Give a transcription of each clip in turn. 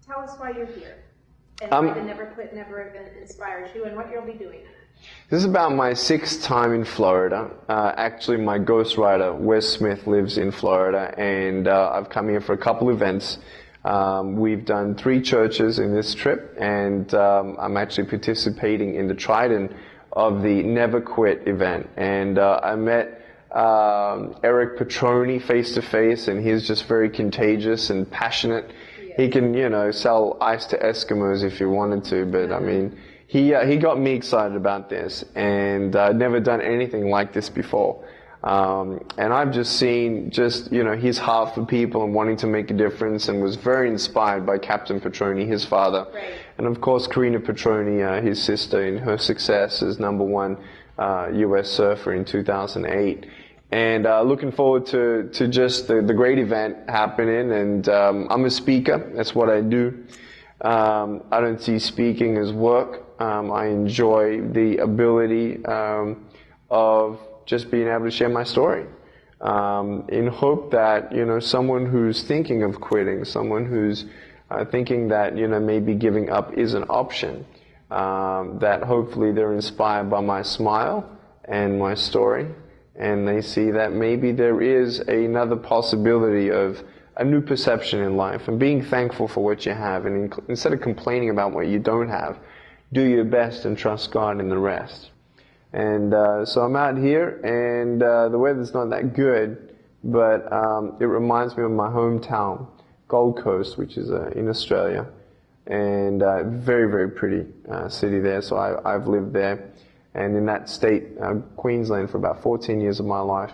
Tell us why you're here, and why the Never Quit Never event inspires you, and what you'll be doing. This is about my 6th time in Florida. Actually, my ghostwriter, Wes Smith, lives in Florida, and I've come here for a couple events. We've done 3 churches in this trip, and I'm actually participating in the Trident of the Never Quit event. And I met Eric Petroni face to face, and he's just very contagious and passionate. He can, sell ice to Eskimos if he wanted to, but I mean, he got me excited about this, and I'd never done anything like this before. And I've just seen his heart for people and wanting to make a difference, and was very inspired by Captain Petroni, his father. Right. And of course, Karina Petroni, his sister, in her success as #1 U.S. surfer in 2008. And looking forward to just the great event happening. And I'm a speaker. That's what I do. I don't see speaking as work. I enjoy the ability of just being able to share my story, in hope that someone who's thinking of quitting, someone who's thinking that maybe giving up is an option, that hopefully they're inspired by my smile and my story, and they see that maybe there is another possibility of a new perception in life, and being thankful for what you have, and instead of complaining about what you don't have, do your best and trust God in the rest. And so I'm out here, and the weather's not that good, but it reminds me of my hometown, Gold Coast, which is in Australia, and very, very pretty city there. So I've lived there, and in that state, Queensland, for about 14 years of my life.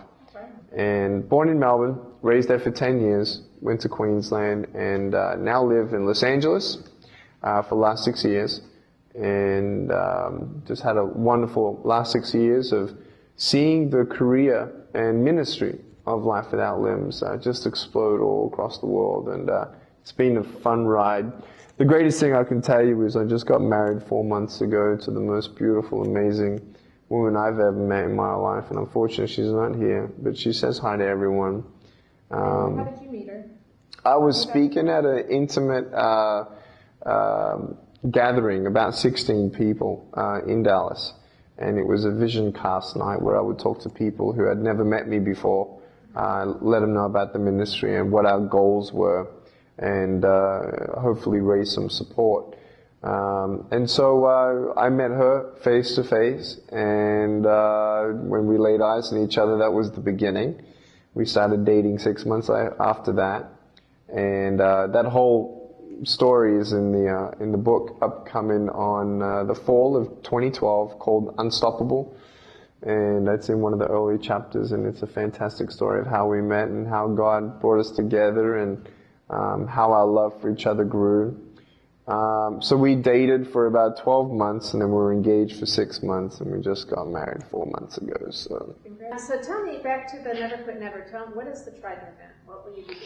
And born in Melbourne, raised there for 10 years, went to Queensland, and now live in Los Angeles for the last 6 years. And just had a wonderful last 6 years of seeing the career and ministry of Life Without Limbs just explode all across the world, and it's been a fun ride. The greatest thing I can tell you is I just got married 4 months ago to the most beautiful, amazing woman I've ever met in my life, and unfortunately she's not here, but she says hi to everyone. How did you meet her? I was speaking at an intimate gathering, about 16 people in Dallas, and it was a vision cast night where I would talk to people who had never met me before, let them know about the ministry and what our goals were, and hopefully raise some support. And so I met her face to face, and when we laid eyes on each other, that was the beginning. We started dating 6 months after that, and that whole story is in the book upcoming on the fall of 2012, called Unstoppable, and that's in one of the early chapters, and it's a fantastic story of how we met and how God brought us together, and how our love for each other grew. So we dated for about 12 months, and then we were engaged for 6 months, and we just got married 4 months ago. So tell me, back to the Never Quit Never, what is the Trident event? What will you be doing?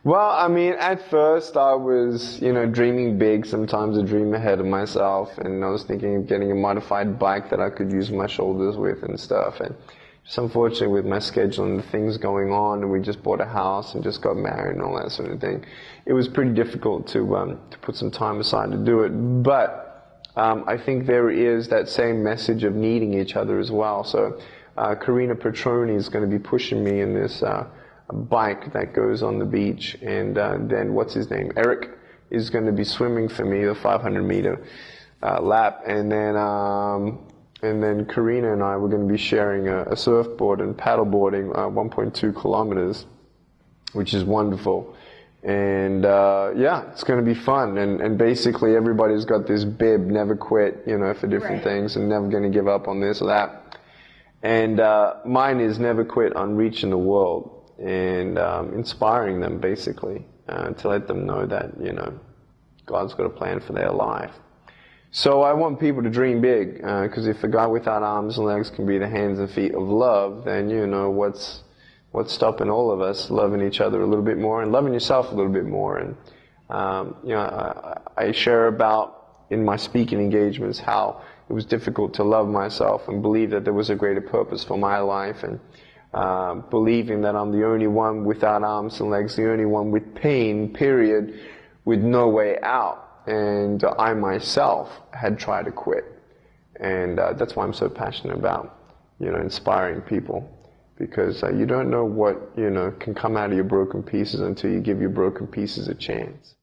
Well, I mean, at first I was, dreaming big. Sometimes I dream ahead of myself, and I was thinking of getting a modified bike that I could use my shoulders with and stuff. And just unfortunately, with my schedule and the things going on, and we just bought a house and just got married and all that sort of thing, it was pretty difficult to put some time aside to do it. But I think there is that same message of needing each other as well. So Karina Petroni is going to be pushing me in this bike that goes on the beach, and then what's his name, Eric, is going to be swimming for me the 500-meter lap, and then Karina and I were going to be sharing a surfboard and paddleboarding 1.2 kilometers, which is wonderful. And it's going to be fun, and basically everybody's got this bib, never quit, for different things, and never going to give up on this or that. And mine is never quit on reaching the world, and inspiring them, basically, to let them know that, God's got a plan for their life. So I want people to dream big, because if a guy without arms and legs can be the hands and feet of love, then what's stopping all of us loving each other a little bit more and loving yourself a little bit more. And I share about in my speaking engagements how it was difficult to love myself and believe that there was a greater purpose for my life, and believing that I'm the only one without arms and legs, the only one with pain, period, with no way out. And I myself had tried to quit. And that's why I'm so passionate about, inspiring people. Because you don't know what, can come out of your broken pieces until you give your broken pieces a chance.